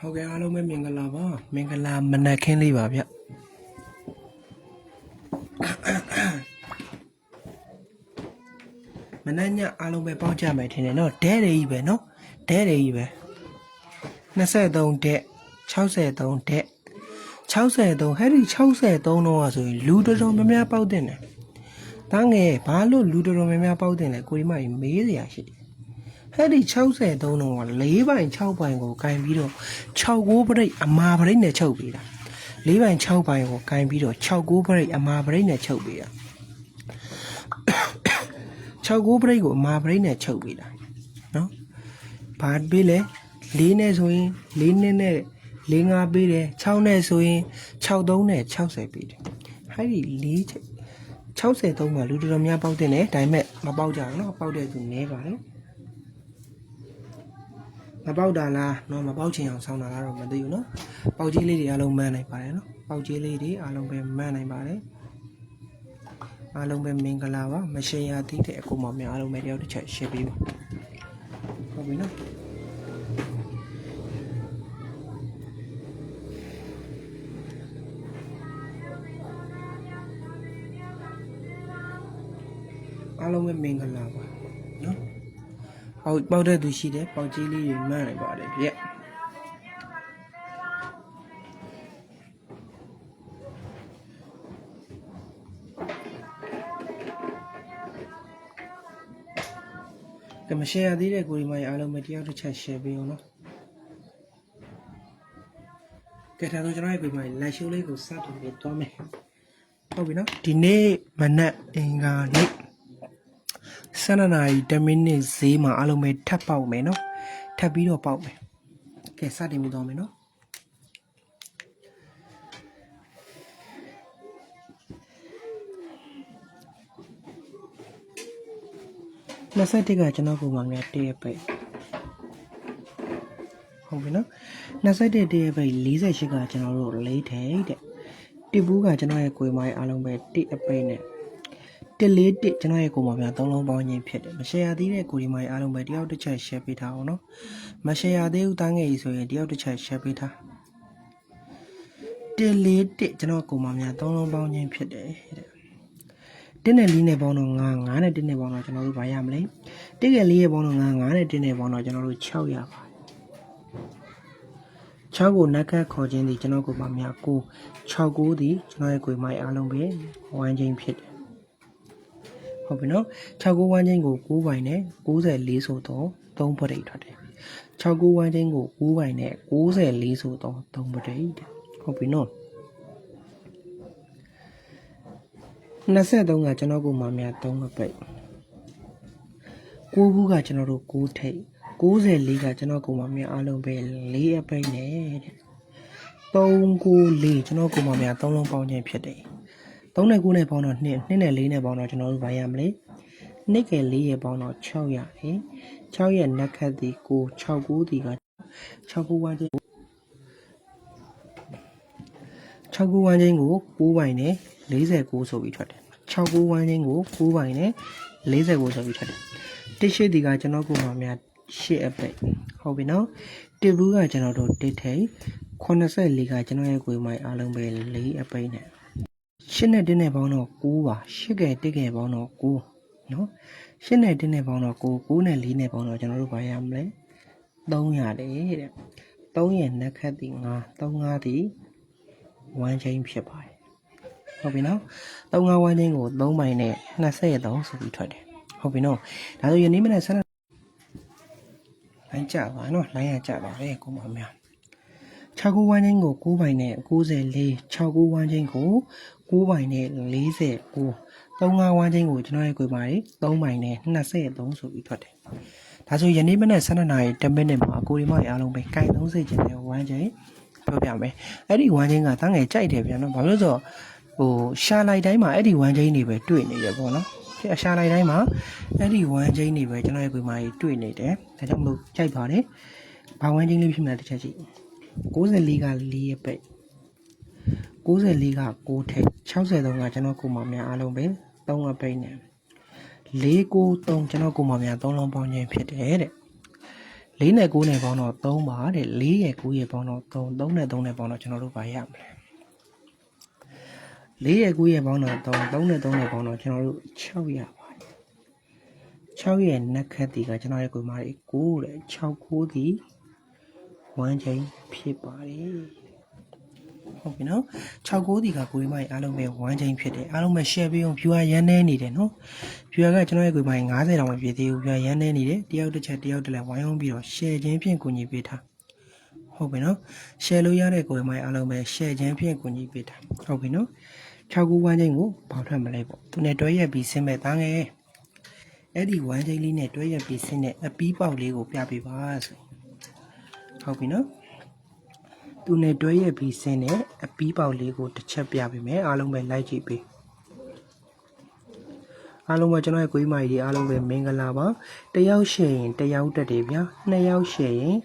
ဟုတ်ကဲ့အားလုံးပဲမင်္ဂလာပါမင်္ဂလာမနက်ခင်းလေးပါဗျမနက်ညအားလုံးပဲပေါင်းကြမယ်ထင်တယ်နော်ဒဲတွေကြီးပဲနော်ဒဲတွေကြီးပဲ23တက်63တက်63ဟဲ့ဒီ63တော့ဆိုရင်လူတော်တော်များများပေါက်တင်တယ်တန်းငယ်ဘာလို့လူတော်တော်များများပေါက်တင်လဲကိုဒီမကြီးမေးစရာရှိတယ်ဟဲ့ဒီ63တော့4ပိုင်6ပိုင်ကိုကင်ပြီးတော့69ပရိတ်အမာပရိတ်နဲ့ချုပ်ပေးတာ4ပိုင်6ပိုင်ကိုကင်ပြီးတော့69ပရိတ်အမာပရိတ်နဲ့ချုပ်ပေးတာ69ပရိတ်ကိုအမာပရိတ်နဲ့ချုပ်ပေးတာနော်ဘာပေးလဲ4နဲ့ဆိုရင်4နဲ့45ပေးတယ်6နဲ့ဆိုရင်63နဲ့60ပေးတယ်ဟဲ့ဒီ63မှာလူတော်တော်များပေါက်တင်တယ်ဒါပေမဲ့မပေါက်ကြဘူးနော်ပေါက်တဲ့သူနည်းပါလေမပေါက်တာလားနော်မပေါက်ချင်အောင်ဆောင်းတာလားတော့မသိဘူးနော်ပေါက်ကြီးလေးတွေအားလုံးမှန်းနိုင်ပါတယ်နော်ပေါက်ကြီးလေးတွေအားလုံးပဲမှန်းနိုင်ပါတယ်အားလုံးပဲမင်္ဂလာပါမရှင်ရသေးတဲ့အကူမောင်များအားလုံးပဲတယောက်တစ်ချက်ရှင်းပေးပါဟုတ်ပြီနော်အားလုံးပဲမင်္ဂလာပါနော်ပေါက်တဲ့သူရှိတယ်ပေါက်ကြီးလေးတွေမှန်းနိုင်ပါတယ်ဗျကမရှယ်ရသေးတဲ့ကိုဒီမိုင်အားလုံးပဲတယောက်တစ်ချက်ရှယ်ပေးအောင်နော်ကဲဒါဆိုကျွန်တော်ရဲ့ကိုဒီမိုင်လိုက်ရှိုးလေးကိုစတင်ပြီးသွားမယ်ဟုတ်ပြီနော်ဒီနေ့မနက်အင်္ဂါနေ့12 နာရီ10 မိနစ်ဈေးမှာအားလုံးပဲထပ်ပေါက်မယ်နော်ထပ်ပြီးတော့ပေါက်မယ်ကဲစတင်ပြီးသွားမယ်နော်21ကကျွန်တော်ကိုမှများတည့်ပိတ်ဟုတ်ပြီနော်21တည့်ပိတ်48ကကျွန်တော်တို့လေးထိတ်တဲ့တစ်ဘူးကကျွန်တော်ရဲ့ကိုယ်မိုင်းအားလုံးပဲတစ်အပိတ်နဲ့141ကျွန်တော်ရဲ့ကိုယ်မှာများ3လုံးပေါင်းခြင်းဖြစ်တယ်မရှယ်ရသေးတဲ့ကိုဒီမိုင်းအားလုံးပဲတယောက်တစ်ချက် share ပေးထားအောင်နော်မရှယ်ရသေးဘူးတန်းငယ်ကြီးဆိုရင်တယောက်တစ်ချက် share ပေးထား141ကျွန်တော်ကိုယ်မှာများ3လုံးပေါင်းခြင်းဖြစ်တယ်တဲ့1နဲ့4နဲ့ပေါင်းတော့9နဲ့1နဲ့ပေါင်းတော့ကျွန်တော်တို့ဘာရမလဲ1က4ရဲ့ပေါင်းတော့9နဲ့1နဲ့ပေါင်းတော့ကျွန်တော်တို့6ရပါတယ်6ကိုနက်ခတ်ခေါ်ခြင်းဒီကျွန်တော်ကိုယ်မှာများ9 69ဒီကျွန်တော်ရဲ့ကိုယ်မိုင်းအားလုံးပဲ1ချင်းဖြစ်တယ်ဟုတ်ပြီနော်69ဝန်းချင်းကို9ပိုင်နဲ့94ဆိုတော့3ပရိတ်ထွက်တယ်69ဝန်းချင်းကို9ပိုင်နဲ့94ဆိုတော့3ပရိတ်ဟုတ်ပြီနော်23ကကျွန်တော်ကိုမှများ3အပိတ်9ဘူးကကျွန်တော်တို့9ထိပ်94ကကျွန်တော်ကိုမှများအားလုံးပဲ4အပိတ်နဲ့တဲ့394ကျွန်တော်ကိုမှများ3လုံးပေါင်းခြင်းဖြစ်တယ်3နဲ့9နဲ့ပေါင်းတော့2နဲ့4နဲ့ပေါင်းတော့ကျွန်တော်တို့ဘာရမလဲ2က4ရဲ့ပေါင်းတော့6ရတယ်6ရဲ့နက်ခတ်ဒီ9 69ဒီက69ဝန်းချင်း69ဝန်းချင်းကို9ပိုင်နဲ့49ဆိုပြီးထွက်တယ်69ဝန်းချင်းကို9ပိုင်နဲ့49ဆိုပြီးထွက်တယ်တစ်ရှိဒီကကျွန်တော်ကိုမှများ8အပိတ်ဟုတ်ပြီနော်တစ်ဘူးကကျွန်တော်တို့တစ်ထိပ်84ကကျွန်တော်ရဲ့ကိုယ်မိုင်းအားလုံးပဲ4အပိတ်နဲ့8နဲ့1နဲ့ပေါင်းတော့9ပါ8က1ကပေါင်းတော့9နော်8နဲ့1နဲ့ပေါင်းတော့9နဲ့4နဲ့ပေါင်းတော့ကျွန်တော်တို့ဘာရမလဲ3ရတယ်တဲ့3ရဲ့နက်ခတ်ဒီ9 35ဒီ1ချင်းဖြစ်ပါတယ်ဟုတ်ပြီနော်35 1ချင်းကို3ပိုင်နဲ့23ဆိုပြီးထွက်တယ်ဟုတ်ပြီနော်ဒါဆိုယနေ့မနေ့ဆက်လိုင်းကြပါနော်လိုင်းရကြပါတယ်ကိုမများ69ဝန်းချင်းကို9ပိုင်နဲ့94 69ဝန်းချင်းကို9ပိုင်နဲ့49 35ဝန်းချင်းကိုကျွန်တော်ရဲ့ကိုယ်ပါ3ပိုင်နဲ့23ဆိုပြီးထွက်တယ်ဒါဆိုယနေ့မနေ့12 နာရီ10 မိနစ်မှာကိုဒီမအားလုံးပဲကြိုက်30ကျင်တဲ့ဝန်းချင်းပြောပြမယ်အဲ့ဒီဝန်းချင်းကတန်းငယ်ကြိုက်တယ်ဗျာနော်ဘာလို့လဲဆိုတော့ဟိုရှာလိုက်တိုင်းမှာအဲ့ဒီဝန်းချင်းတွေပဲတွေ့နေရပေါ့နော်အရှာလိုက်တိုင်းမှာအဲ့ဒီဝန်းချင်းတွေပဲကျွန်တော်ရဲ့ကိုယ်မှာတွေ့နေတယ်ဒါကြောင့်မလို့ကြိုက်ပါတယ်ဘာဝန်းချင်းလေးဖြစ်မှတစ်ချက်ရှိ94က4ရဲ့ပိတ်94က9ထိပ်63ကကျွန်တော်ကိုယ်မှာများအားလုံးပဲ3အပိတ်နဲ့493ကျွန်တော်ကိုယ်မှာများ3လုံးပေါင်းခြင်းဖြစ်တယ်တဲ့ 4နဲ့9နဲ့ပေါင်းတော့3ပါတဲ့4ရဲ့9ရဲ့ပေါင်းတော့3 3နဲ့3နဲ့ပေါင်းတော့ကျွန်တော်တို့ဘာရမလဲ4ရဲ့9ရဲ့ပေါင်းတော့3 3နဲ့3နဲ့ပေါင်းတော့ကျွန်တော်တို့6ရပါတယ်6ရဲ့နက်ခတ်တီကကျွန်တော်ရဲ့ကိုယ်မလေး9တဲ့6 9တီ1ချိန်ဖြစ်ပါတယ်ဟုတ်ပြီနော်6 9တီကကိုယ်မလေးအားလုံးပဲ1ချိန်ဖြစ်တယ်အားလုံးပဲ share ပေးအောင် viewer ရန်နေနေတယ်နော် viewer ကကျွန်တော်ရဲ့ကိုယ်မလေး90တောင်မပြည့်သေးဘူး viewer ရန်နေနေတယ်တယောက်တစ်ချက်တယောက်တစ်လက်ဝိုင်းအောင်ပြီးတော့ share ခြင်းဖြင့်ကူညီပေးထားဟုတ်ပြီနော် share လို့ရတဲ့ကိုယ်မလေးအားလုံးပဲ share ခြင်းဖြင့်ကူညီပေးထားဟုတ်ပြီနော်6 9 1ချိန်ကိုပေါထွက်မလဲပေါ့သူနဲ့တွဲရက်ပြီးဆင်းမဲ့တန်းငယ်အဲ့ဒီ1ချိန်လေးနဲ့တွဲရက်ပြီးဆင်းတဲ့အပီးပေါက်လေးကိုပြပေးပါဆိုဟုတ်ပြီနော်သူနဲ့တွဲရက်ပြီးဆင်းတဲ့အပီးပေါက်လေးကိုတစ်ချက်ပြပေးမယ်အားလုံးပဲလိုက်ကြည့်ပေးအားလုံးပဲကျွန်တော်ရဲ့ကိုကြီးမကြီးတွေအားလုံးပဲမင်္ဂလာပါတယောက်ရှယ်ရင်တယောက်တက်တယ်ဗျာနှစ်ယောက်ရှယ်ရင်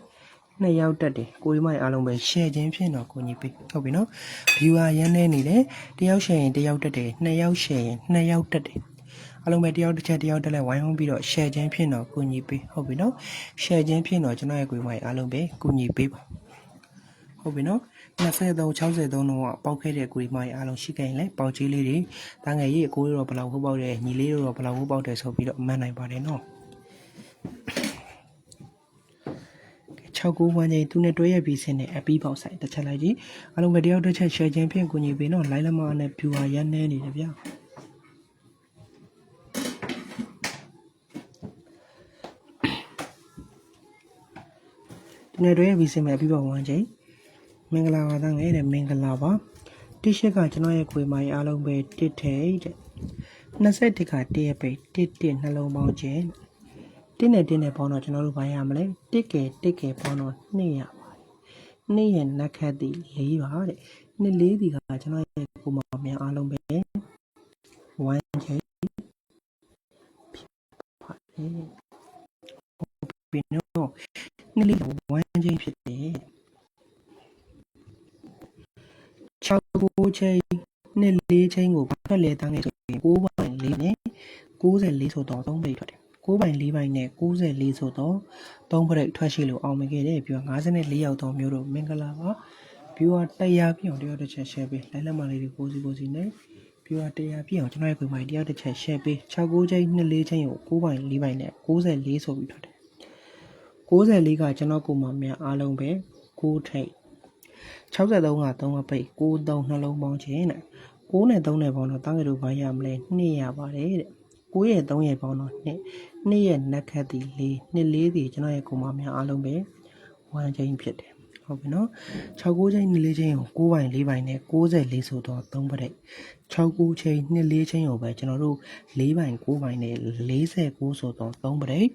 နှစ်ယောက်တက်တယ်ကိုကြီးမကြီးအားလုံးပဲ share ခြင်းဖြင့်တော့ကိုကြီးပေးဟုတ်ပြီနော် viewer ရန်နေနေတယ်တယောက်ရှယ်ရင်တယောက်တက်တယ်နှစ်ယောက်ရှယ်ရင်နှစ်ယောက်တက်တယ်အားလုံးပဲတယောက်တစ်ချက်တယောက်တက်လဲဝိုင်းဝန်းပြီးတော့ share ခြင်းဖြင့်တော့ကိုကြီးပေးဟုတ်ပြီနော် share ခြင်းဖြင့်တော့ကျွန်တော်ရဲ့ကိုကြီးမကြီးအားလုံးပဲကိုကြီးပေးပါဟုတ်ပြီနော်23 63တော့ပေါက်ခဲ့တဲ့ကိုကြီးမကြီးအားလုံးရှိခဲ့ရင်လည်းပေါက်ကြီးလေးတွေတန်းငယ်ကြီးအကိုလေးတော့ဘယ်လောက်ဟုတ်ပေါက်တယ်ညီလေးတော့ဘယ်လောက်ဟုတ်ပေါက်တယ်ဆိုပြီးတော့မှတ်နိုင်ပါတယ်နော်6 9 1ချိန်သူနဲ့တွဲရပြီးစင်းတဲ့အပီးပေါက်ဆိုင်တစ်ချက်လိုက်ကြည့်အားလုံးပဲတယောက်တစ်ချက် share ခြင်းဖြင့်ကိုကြီးပေးနော် line လက်မနဲ့ viewer ရန်နေနေတယ်ဗျာနေတွေပြီးစင်မဲ့ပြီးပါ1ချိန်မင်္ဂလာပါသားငယ်တဲ့မင်္ဂလာပါတိရှက်ကကျွန်တော်ရဲ့ခွေမိုင်းအားလုံးပဲတစ်ထိတ်တဲ့21ကတရက်ပဲတစ်နှလုံးပေါင်းခြင်းတစ်နဲ့ပေါင်းတော့ကျွန်တော်တို့ဘာရမလဲတစ်ကဲပေါင်းတော့2ရပါတယ်2ရဲ့နက်ခတ်တီ4ပါတဲ့2 4ဒီကကျွန်တော်ရဲ့ကိုမများအားလုံးပဲ1ချိန်ပါတယ်ပြီးတော့နှစ်လေး1ချိန်ဖြစ်တယ်6 9ချိန်နှစ်4ချိန်ကိုဖက်လဲတန်းနေဆိုရင်9ပိုင်း4နဲ့94ဆိုတော့3ပိတ်ထွက်တယ်9ပိုင်း4ပိုင်းနဲ့94ဆိုတော့3ပိတ်ထွက်ရှိလို့အောင်မြင်ခဲ့တယ်ပြီးတော့54ရောက်တော့မျိုးတို့မင်္ဂလာပါပြီးတော့100ပြည့်အောင်တယောက်တစ်ချက် share ပေးလိုက်လက်မလေးတွေကိုစီနဲ့ပြီးတော့100ပြည့်အောင်ကျွန်တော်ရဲ့ကိုယ်မိုင်တယောက်တစ်ချက် share ပေး6 9ချိန်နှစ်4ချိန်ကို9ပိုင်း4ပိုင်းနဲ့94ဆိုပြီးထွက်တယ်94ကကျွန်တော်ကိုမများအားလုံးပဲ6ထိတ်63က3ပိတ်93နှလုံးပေါင်းခြင်းနဲ့9နဲ့3နဲ့ပေါင်းတော့တန်းကြလို့ဘာရမလဲ2ရပါတယ်တဲ့9ရဲ့3ရဲ့ပေါင်းတော့2ရဲ့နက်ခတ်တီ4 2 4ဒီကျွန်တော်ရဲ့ကိုမများအားလုံးပဲ1ချိန်ဖြစ်တယ်ဟုတ်ပြီနော်6 9ချိန်2 4ချိန်ကို9ပိုင်း4ပိုင်းနဲ့94ဆိုတော့3ပိတ်6 9ချိန်2 4ချိန်ကိုပဲကျွန်တော်တို့4ပိုင်း9ပိုင်းနဲ့49ဆိုတော့3ပိတ်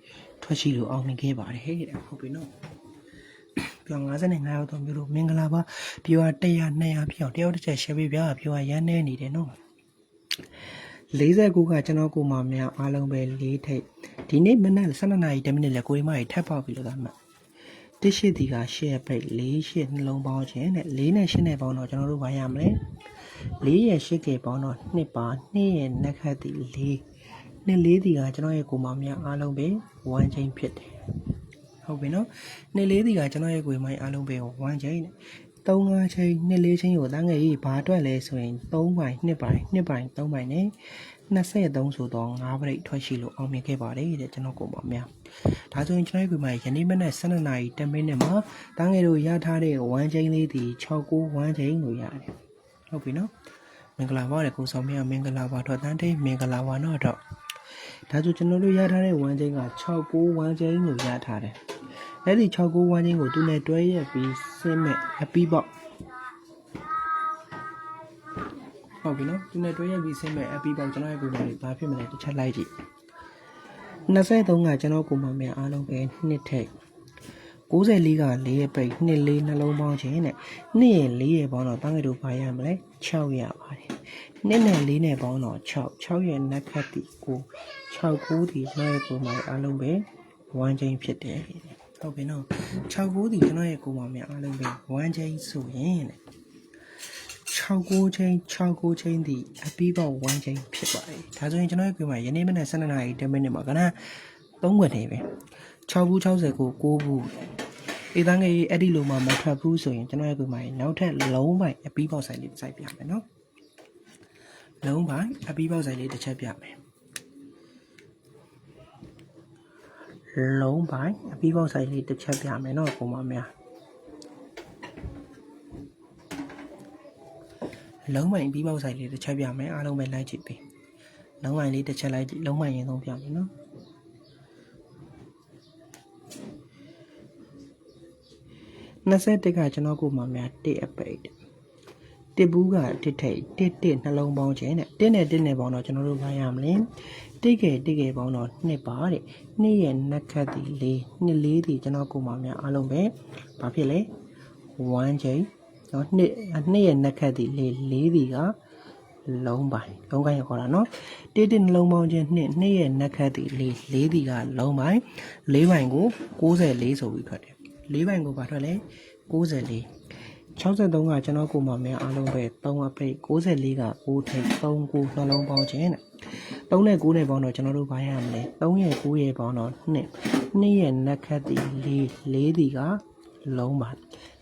ထွက်ရှိလို့အောင်မြင်ခဲ့ပါတယ်တဲ့ဟုတ်ပြီနော်ပြော55ရောက်တော့မျိုးလို့မင်္ဂလာပါပြော100 200ပြောတယောက်တစ်ချက် share ပေးဗျာပြောရန်နေနေတယ်နော်49ကကျွန်တော်ကိုမများအားလုံးပဲ4ထိပ်ဒီနေ့မနက်12နာရီ10မိနစ်လဲကိုရီမကြီးထပ်ပေါက်ပြီလို့သာမှတ်1 8ဒီကshare ပိတ်4 8နှလုံးပေါင်းခြင်းနဲ့4နဲ့8နဲ့ပေါင်းတော့ကျွန်တော်တို့ဘာရမလဲ4ရဲ့8ကပေါင်းတော့2ပါ2ရဲ့နက်ခတ်တီ4 2 4ဒီကကျွန်တော်ရဲ့ကိုမများအားလုံးပဲ1ချိန်ဖြစ်တယ်ဟုတ်ပြီနော်နှစ်လေးဒီကကျွန်တော်ရဲ့ကိုယ်မိုင်းအားလုံးပဲ1ချိန်နဲ့3 5ချိန်နှစ်4ချိန်ကိုတန်းငယ်ကြီးဘာအတွက်လဲဆိုရင်3ပိုင်း2ပိုင်း2ပိုင်း3ပိုင်းနဲ့23ဆိုတော့5ပိတ်ထွက်ရှိလို့အောင်မြင်ခဲ့ပါတယ်တဲ့ကျွန်တော်ကိုပါများဒါဆိုရင်ကျွန်တော်ရဲ့ကိုယ်မိုင်းယနေ့မနက်12နာရီ10မိနစ်မှာတန်းငယ်တို့ရထားတဲ့1ချိန်လေးဒီ69 1ချိန်ကိုရတယ်ဟုတ်ပြီနော်မင်္ဂလာပါတဲ့ကိုဆောင်မြတ်မင်္ဂလာပါတော့တန်းတိတ်မင်္ဂလာပါတော့ဒါဆိုကျွန်တော်တို့ရထားတဲ့1ချိန်က69 1ချိန်ကိုရထားတယ်အဲ့ဒီ69 1ချင်းကိုသူနဲ့တွဲရက်ပြီးဆင်းမဲ့အပီးပေါက်ဟုတ်ပြီနော်သူနဲ့တွဲရက်ပြီးဆင်းမဲ့အပီးပေါက်ကျွန်တော်ရဲ့ကိုယ်မှာဘာဖြစ်မလဲတစ်ချက်လိုက်ကြည့်23ကကျွန်တော်ကိုယ်မှာမြန်အားလုံးပဲ2ထိပ်94က4ရဲ့ပိတ်2 4နှလုံးပေါင်းခြင်းနဲ့2ရဲ့4ရဲ့ပေါင်းတော့တန်းကြတို့ဘာရမလဲ6ရပါတယ်2နဲ့4နဲ့ပေါင်းတော့6ရဲ့နက်ခတ်တီ9 69ဒီကျွန်တော်ရဲ့ကိုယ်မှာအားလုံးပဲ1ချင်းဖြစ်တယ်ဟုတ်ပြီနော်69ဒီကျွန်တော်ရဲ့ကိုယ်မများအားလုံးပဲ1ချိန်ဆိုရင်69ချိန်ဒီအပီးပေါက်1ချိန်ဖြစ်ပါတယ်ဒါဆိုရင်ကျွန်တော်ရဲ့ကိုယ်မယနေ့မနက်12နာရီ10မိနစ်မှာကန3ခွက်နေပဲ 6ဘူး60ကို9ဘူးအေးတန်းငယ်အဲ့ဒီလိုမှမထွက်ဘူးဆိုရင်ကျွန်တော်ရဲ့ကိုယ်မှာနောက်ထပ်လုံးပိုင်အပီးပေါက်ဆိုင်လေးတစ်စိုက်ပြမယ်နော်လုံးပိုင်အပီးပေါက်ဆိုင်လေးတစ်ချက်ပြမယ်လုံးပိုင်အပီးပေါက်ဆိုင်လေးတစ်ချက်ပြမယ်နော်ပုံမများလုံးပိုင်အပီးပေါက်ဆိုင်လေးတစ်ချက်ပြမယ်အားလုံးပဲလိုက်ကြည့်ပြီလုံးပိုင်လေးတစ်ချက်လိုက်ကြည့်လုံးပိုင်ရင်သုံးပြမယ်နော်21ကကျွန်တော်ကိုမှများ1အပိတ်တစ်ဘူးကတစ်ထိတ်တစ်နှလုံးပေါင်းခြင်းနဲ့တစ်နဲ့ပေါင်းတော့ကျွန်တော်တို့ဘာရမလဲတစ်ကဲပေါင်းတော့2ပါတဲ့2ရဲ့နှက်ခတ်ဒီ4 2 4ဒီကျွန်တော်ကိုမှများအားလုံးပဲဘာဖြစ်လဲ1ချိန်နော်2ရဲ့နှက်ခတ်ဒီ4ဒီကလုံးပိုင်းလုံးကိုင်းခေါ်တာနော်တစ်နှလုံးပေါင်းခြင်း2ရဲ့နှက်ခတ်ဒီ4ဒီကလုံးပိုင်း4ပိုင်းကို94ဆိုပြီးထွက်တယ်4ပိုင်းကိုဘာထွက်လဲ94 63ကကျွန်တော်ကိုမှမအားလုံးပဲ3အပိတ်94က6ထိပ်3 9နှလုံးပေါင်းခြင်းနဲ့3နဲ့9နဲ့ပေါင်းတော့ကျွန်တော်တို့ဘာရမလဲ3ရဲ့9ရဲ့ပေါင်းတော့2ရဲ့နှက်ခတ်ဒီ4ဒီကလုံးပါ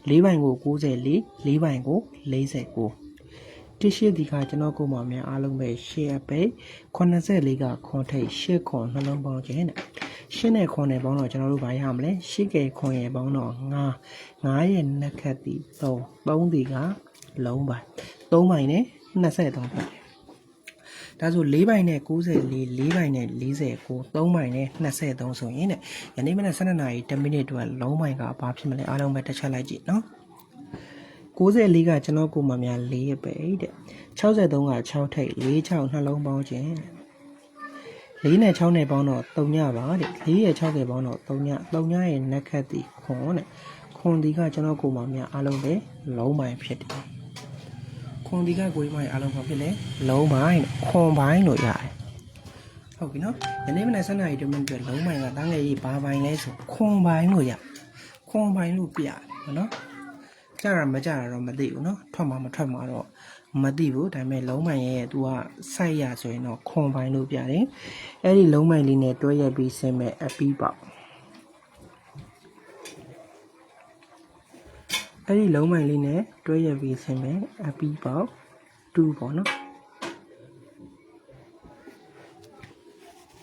4ပိုင်းကို94 4ပိုင်းကို49တစ်ရှိဒီကကျွန်တော်ကိုမှမအားလုံးပဲ8အပိတ်84ကခွန်ထိပ်8ခွန်နှလုံးပေါင်းခြင်းနဲ့ရှင်းနဲ့ခွန်နဲ့ပေါင်းတော့ကျွန်တော်တို့ဘာရမလဲရှစ်ကဲခွန်ရဲ့ပေါင်းတော့9ရဲ့နှက်ခတ်ဒီ3ဒီကလုံးပိုင်း3ပိုင်းနဲ့23ဖြစ်တယ်ဒါဆို4ပိုင်းနဲ့94 4ပိုင်းနဲ့49 3ပိုင်းနဲ့23ဆိုရင်ယနေ့မနက်12နာရီ10မိနစ်အတွက်လုံးပိုင်းကဘာဖြစ်မလဲအားလုံးပဲတစ်ချက်လိုက်ကြည့်နော်94ကကျွန်တော်ကိုမှများ4ရဲ့ပဲတဲ့63က6ထိပ်4 6နှလုံးပေါင်းခြင်း4နဲ့6နဲ့ပေါင်းတော့3ညပါတဲ့4ရဲ့6ကပေါင်းတော့3ညရဲ့နှက်ခတ်ဒီခွန်တဲ့ခွန်ဒီကကျွန်တော်ကိုမှများအားလုံးပဲလုံးပိုင်းဖြစ်တယ်ခွန်ဒီကကိုယ်မိုင်းအားလုံးဘာဖြစ်လဲလုံးပိုင်းခွန်ပိုင်းလို့ရတယ်ဟုတ်ပြီနော်ယနေ့မနက်7:00နာရီတမိနစ်အတွက်လုံးပိုင်းကတန်းငယ်ကြီးဘာပိုင်းလဲဆိုခွန်ပိုင်းလို့ရခွန်ပိုင်းလို့ပြတယ်နော်ကြာတာမကြာတာတော့မသိဘူးနော်ထွက်မှာမထွက်မှာတော့မသိဘူးဒါပေမဲ့လုံးမိုင်ရဲ့သူကစိုက်ရဆိုရင်တော့ခွန်ပိုင်းလို့ပြတယ်အဲ့ဒီလုံးမိုင်လေးနဲ့တွဲရက်ပြီးဆင်းမဲ့အပီးပေါက်အဲ့ဒီလုံးမိုင်လေးနဲ့တွဲရက်ပြီးဆင်းမဲ့အပီးပေါက်2ပေါ့နော်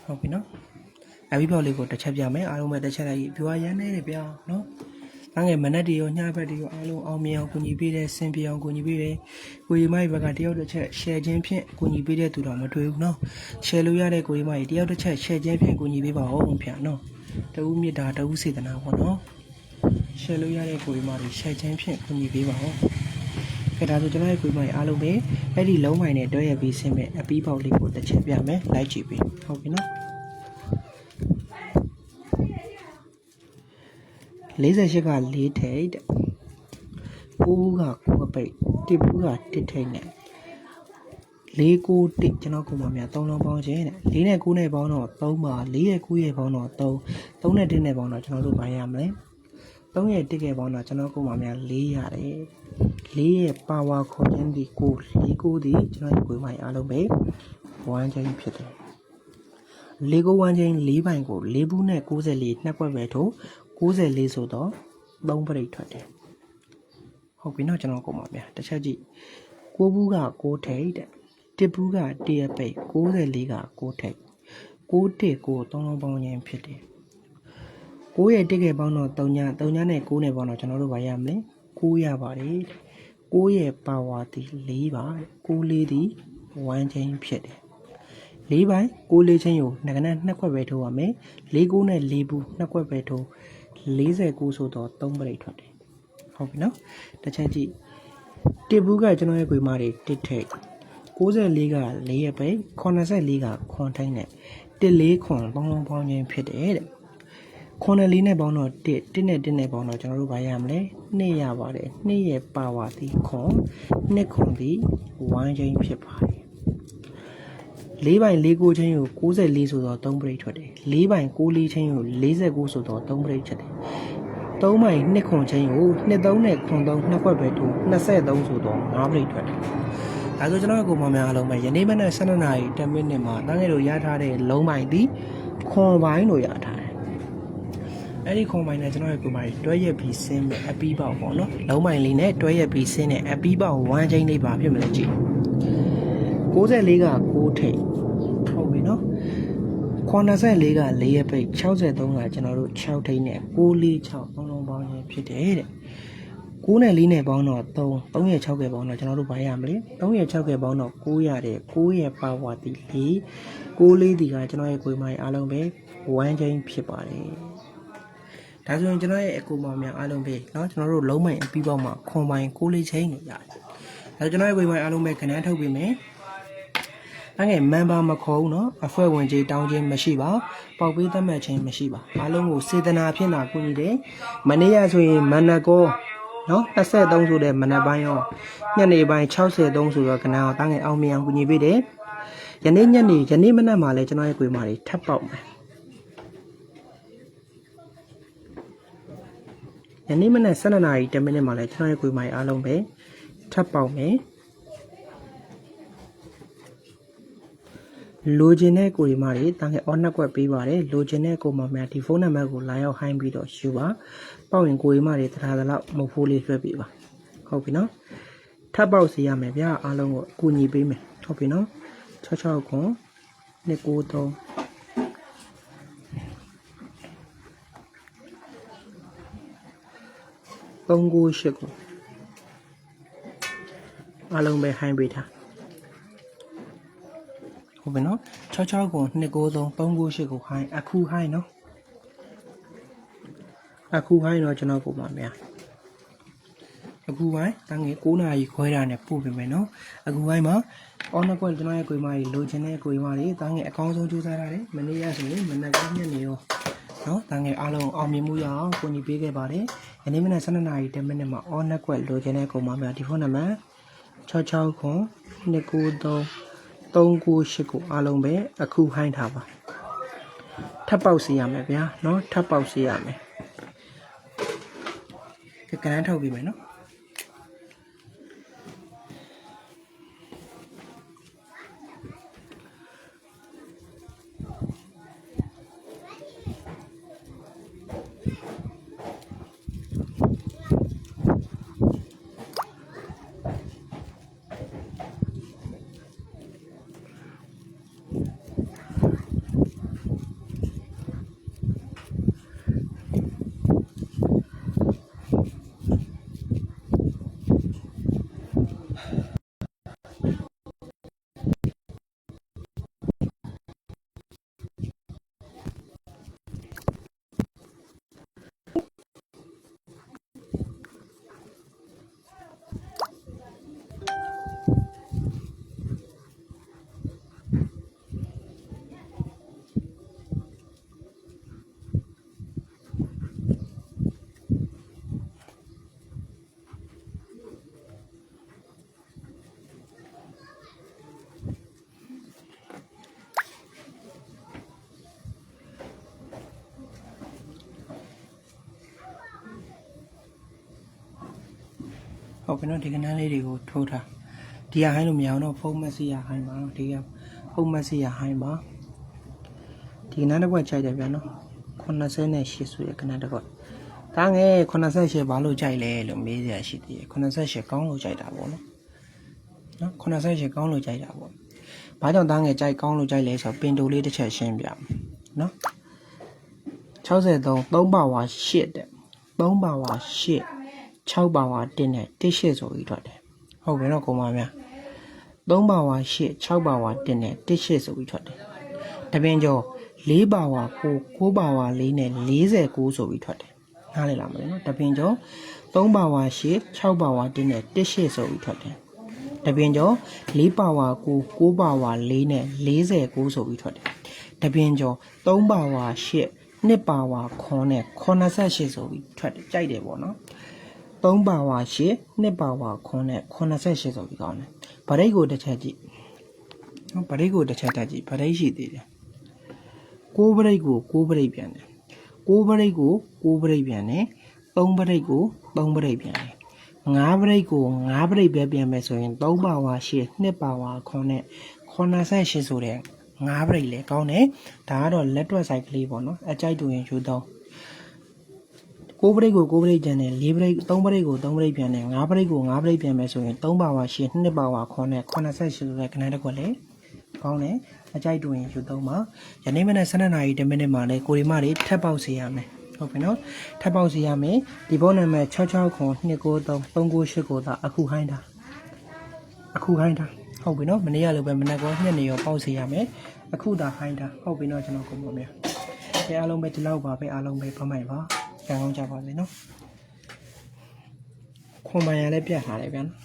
ဟုတ်ပြီနော်အပီးပေါက်လေးကိုတစ်ချက်ပြမယ်အားလုံးပဲတစ်ချက်လိုက်ပြွာရမ်းနေတယ်ဗျာနော်ငယ်မနက်တွေရောညဘက်တွေရောအားလုံးအောင်မြင်အောင်ကူညီပေးတဲ့ဆင်ပြေအောင်ကူညီပေးတယ်ကိုရီမိုက်ဘက်ကတယောက်တစ်ချက် share ခြင်းဖြင့်ကူညီပေးတဲ့သူတော်မတွေ့ဘူးနော် share လို့ရတဲ့ကိုရီမိုက်တယောက်တစ်ချက် share ခြင်းဖြင့်ကူညီပေးပါဦးဗျာနော်တဦးမြတ်တာတဦးစေတနာပေါ့နော် share လို့ရတဲ့ကိုရီမိုက် share ခြင်းဖြင့်ကူညီပေးပါဦးခဲဒါဆိုကျွန်တော်ရဲ့ကိုရီမိုက်အားလုံးပဲအဲ့ဒီလုံးမိုင်နဲ့တွဲရပြီးဆင်းမဲ့အပီးပေါက်လေးကိုတစ်ချက်ပြမယ်လိုက်ကြည့်ပေးဟုတ်ပြီနော်48က4ထိပ်တဲ့9ဘူးက9အပိတ်1ဘူးက1ထိပ်နဲ့491ကျွန်တော်ကိုမှများ3လုံးပေါင်းခြင်းတဲ့4နဲ့9နဲ့ပေါင်းတော့3ပါ4ရဲ့9ရဲ့ပေါင်းတော့3နဲ့1နဲ့ပေါင်းတော့ကျွန်တော်တို့ဘာရမလဲ3ရဲ့1ရဲ့ပေါင်းတော့ကျွန်တော်ကိုမှများ4ရတယ်4ရဲ့ပါဝါခေါ်ခြင်းဒီ9ဒီကျွန်တော်ကိုမှအားလုံးပဲ1ချင်းဖြစ်တယ်4 1ချင်း4ပိုင်းကို4ဘူးနဲ့94နှစ်ကွက်ပဲထိုး94ဆိုတော့3ပရိတ်ထွက်တယ်ဟုတ်ပြီနော်ကျွန်တော်ကိုမှာဗျာတစ်ချက်ကြည့်9ဘူးက9ထိပ်တဲ့1ဘူးက1အပိတ်94က9ထိပ်9တစ်ကို3လုံးပေါင်းခြင်းဖြစ်တယ်9ရဲ့1ကပေါင်းတော့3ညနဲ့9နဲ့ပေါင်းတော့ကျွန်တော်တို့ဘာရမလဲ9ရပါတယ်9ရဲ့ပါဝါဒီ4ပါ9 4ဒီ1ချင်းဖြစ်တယ်4ပိုင်း6 4ချင်းကိုငကနနှစ်ခွက်ပဲထိုးရမယ်4 9နဲ့4ဘူးနှစ်ခွက်ပဲထိုး49ဆိုတော့3ပရိတ်ထွက်တယ်ဟုတ်ပြီနော်တစ်ချက်ကြည့်1ဘူးကကျွန်တော်ရဲ့ကိုယ်မတွေ1ထိပ်94က4ရဲ့ပဲ84ကခွန်ထိုင်းနဲ့14ခွန်3လုံးပေါင်းခြင်းဖြစ်တယ်တဲ့ခွန်နဲ့4နဲ့ပေါင်းတော့1နဲ့1နဲ့ပေါင်းတော့ကျွန်တော်တို့ဘာရမလဲ2ရပါတယ်2ရဲ့ပါဝါဒီခွန်2ခွန်ဒီ1ချင်းဖြစ်ပါတယ်4ပိုင်း4 9ချင်းကို94ဆိုတော့3ပရိတ်ထွက်တယ်4ပိုင်း6 4ချင်းကို49ဆိုတော့3ပရိတ်ချက်တယ်3ပိုင်း2ခွန်ချင်းကို23နဲ့ခွန်3နှစ်ခွက်ပဲထိုး23ဆိုတော့5ပရိတ်ထွက်တယ်ဒါဆိုကျွန်တော်ကိုမများအားလုံးပဲယနေ့မနက်12နာရီ10မိနစ်မှာတန်းငယ်လို့ရထားတဲ့လုံးပိုင်းဒီခွန်ပိုင်းလို့ရထားတယ် အဲ့ဒီခွန်မိုင်နဲ့ကျွန်တော်ရဲ့ကိုမိုင်တွဲရက်ပြီးဆင်းမယ်အပီးပေါက်ပေါ့နော်လုံးမိုင်လေးနဲ့တွဲရက်ပြီးဆင်းတဲ့အပီးပေါက်ဝမ်းချင်းလေးပါဖြစ်မလဲကြည့်94က6ထိပ်ဟုတ်ပြီနော်84က4ရက်ပိတ်63ကကျွန်တော်တို့6ထိပ်နဲ့946သုံးလုံးပေါင်းရင်ဖြစ်တယ်တဲ့9နဲ့4နဲ့ပေါင်းတော့3ရက်6ကပေါင်းတော့ကျွန်တော်တို့ဘာရမလဲ3ရက်6ကပေါင်းတော့9ရတယ်9ရက်ပါဝါတီ4 94ဒီကကျွန်တော်ရဲ့ကိုမိုင်အားလုံးပဲဝမ်းချင်းဖြစ်ပါတယ်ဒါဆိုရင်ကျွန်တော်ရဲ့အကူမောင်များအားလုံးပဲเนาะကျွန်တော်တို့လုံးမိုင်အပြီးပေါက်မှာခွန်ပိုင်6လေးချင်းနေရတယ်ဒါကျွန်တော်ရဲ့ကိုမိုင်အားလုံးပဲခဏထုတ်ပေးမယ်အဲ့ငယ်မန်ပါမခေါ်ဘူးเนาะအဖွဲ့ဝင်ကြီးတောင်းခြင်းမရှိပါပေါက်ပေးသတ်မှတ်ခြင်းမရှိပါအားလုံးကိုစေတနာဖြင့်သာကူညီတယ်မနေ့ကဆိုရင်မနက်ကောเนาะ23ဆိုတဲ့မနက်ပိုင်းရောညနေပိုင်း63ဆိုတော့ခဏအောင်တန်းငယ်အောင်မြင်အောင်ကူညီပေးတယ်ယနေ့မနက်မှာလည်းကျွန်တော်ရဲ့ကိုမိုင်တွေထပ်ပေါက်မယ်ယနေ့မနက်12နာရီ10မိနစ်မှာလည်းကျွန်တော်ရဲ့ကိုမိုင်အားလုံးပဲထပ်ပေါက်မယ်လိုချင်တဲ့ကိုရီမတွေတန်းငယ်အော်နှက်ကွက်ပေးပါတယ်လိုချင်တဲ့ကိုမများဒီဖုန်းနံပါတ်ကိုလာရောက်ဟိုင်းပြီးတော့ယူပါပေါက်ရင်ကိုရီမတွေတထားသလောက်မဟုတ်ဖိုးလေးလွှဲပေးပါဟုတ်ပြီနော်ထပ်ပေါက်စီရမယ်ဗျာအားလုံးကိုအကူညီပေးမယ်ဟုတ်ပြီနော်66ခွန်293 398ကိုအားလုံးပဲဟိုင်းပေးထားဟုတ်ပြီနော်66ကို293 398ကိုဟိုင်းအခုဟိုင်းနော်အခုဟိုင်းတော့ကျွန်တော်ကိုပါမယ်အခုဟိုင်းတန်းငယ်9နာရီခွဲတာနဲ့ပို့ပေးမယ်နော်အခုဟိုင်းမှာအော်နကွက်ကျွန်တော်ရဲ့ကိုယ်မကြီးလိုချင်တဲ့ကိုယ်မကြီးတန်းငယ်အကောင်းဆုံးကြိုးစားရတယ်မနေ့ကဆိုရင်မနက်ကညနေရောနော်တန်းငယ်အားလုံးအောင်မြင်မှုရအောင်ကိုညီပေးခဲ့ပါတယ်ယနေ့မနက်12နာရီ10မိနစ်မှာအော်နကွက်လိုချင်တဲ့ကိုယ်မများဒီဖုန်းနံပါတ်66ခွန်293 398ကိုအားလုံးပဲအခုဟိုင်းထားပါထပ်ပေါက်စီရမယ်ဗျာနော်ထပ်ပေါက်စီရမယ်ကကန်းထုတ်ပြီးမယ်နော် ဟုတ်ပြီနော်ဒီကနန်းလေးတွေကိုထိုးထားဒီကဟိုင်းလို့မရအောင်တော့ဖုန်းမက်ဆီရဟိုင်းပါဒီကဖုန်းမက်ဆီရဟိုင်းပါဒီကနန်းတစ်ခွက်ချိန်တယ်ဗျာနော်88ဆိုရကနန်းတစ်ခွက်ဒါငယ်88ဘာလို့ကြိုက်လဲလို့မေးစရာရှိသေးတယ်88ကောင်းလို့ကြိုက်တာပေါ့နော်88ကောင်းလို့ကြိုက်တာပေါ့ဘာကြောင့်ဒါငယ်ကြိုက်ကောင်းလို့ကြိုက်လဲဆိုတော့ပင်တိုလေးတစ်ချက်ရှင်းပြနော်63 3ပါဝါ8တဲ့3ပါဝါ8 6ပါဝါ1နဲ့18ဆိုပြီးထွက်တယ်ဟုတ်ပြီနော်ကိုမများ3ပါဝါ8 6ပါဝါ1နဲ့18ဆိုပြီးထွက်တယ်တပင်ကျော်4ပါဝါ9 9ပါဝါ4နဲ့49ဆိုပြီးထွက်တယ်နားလည်လားမလဲနော်တပင်ကျော်3ပါဝါ8 6ပါဝါ1နဲ့18ဆိုပြီးထွက်တယ်တပင်ကျော်4ပါဝါ9 9ပါဝါ4နဲ့49ဆိုပြီးထွက်တယ်တပင်ကျော်3ပါဝါ8 2ပါဝါ9နဲ့88ဆိုပြီးထွက်တယ်ကြိုက်တယ်ပေါ့နော်3ပါဝါ8 2ပါဝါ9နဲ့88ဆိုပြီးကောင်းတယ်ဗရိတ်ကိုတစ်ချက်ကြည့်ဗရိတ်ကိုတစ်ချက်တက်ကြည့်ဗရိတ်ရှိသေးတယ်6ဗရိတ်ကို6ဗရိတ်ပြန်တယ်6ဗရိတ်ကို6ဗရိတ်ပြန်တယ်3ဗရိတ်ကို3ဗရိတ်ပြန်တယ်5ဗရိတ်ကို5ဗရိတ်ပဲပြန်မယ်ဆိုရင်3ပါဝါ8 2ပါဝါ9နဲ့88ဆိုတဲ့5ဗရိတ်လဲကောင်းတယ်ဒါကတော့လက်တွက်ဆိုင်ကလေးပေါ့နော်အကြိုက်တူရင်ယူတော့ 9ပရိတ်ကို9ပရိတ်ပြန်တယ်4ပရိတ်3ပရိတ်ကို3ပရိတ်ပြန်တယ်5ပရိတ်ကို5ပရိတ်ပြန်မယ်ဆိုရင်3ပါဝါ8 2ပါဝါ9နဲ့88ဆိုတဲ့ခဏတစ်ခွက်လေကောင်းတယ်အကြိုက်တူရင်ယူ3ပါယနေ့မနေ့12နာရီ10မိနစ်မှာလဲကိုရီမတွေထပ်ပေါက်စေရမယ်ဟုတ်ပြီနော်ထပ်ပေါက်စေရမယ်ဒီဖုန်းနံပါတ်66ခွန်293 398ကိုသာအခုဟိုင်းတာဟုတ်ပြီနော်မနေ့ကလိုပဲမနေ့ကညနေရောပေါက်စေရမယ်အခုသာဟိုင်းတာဟုတ်ပြီနော်ကျွန်တော်ကုန်ပါမယ်အားလုံးပဲဒီလောက်ပါပဲအားလုံးပဲဖမိုက်ပါကြံကောင်းကြပါစေနော်ခွန်မိုင်ရလည်းပြတ်ထားတယ်ဗျာနော်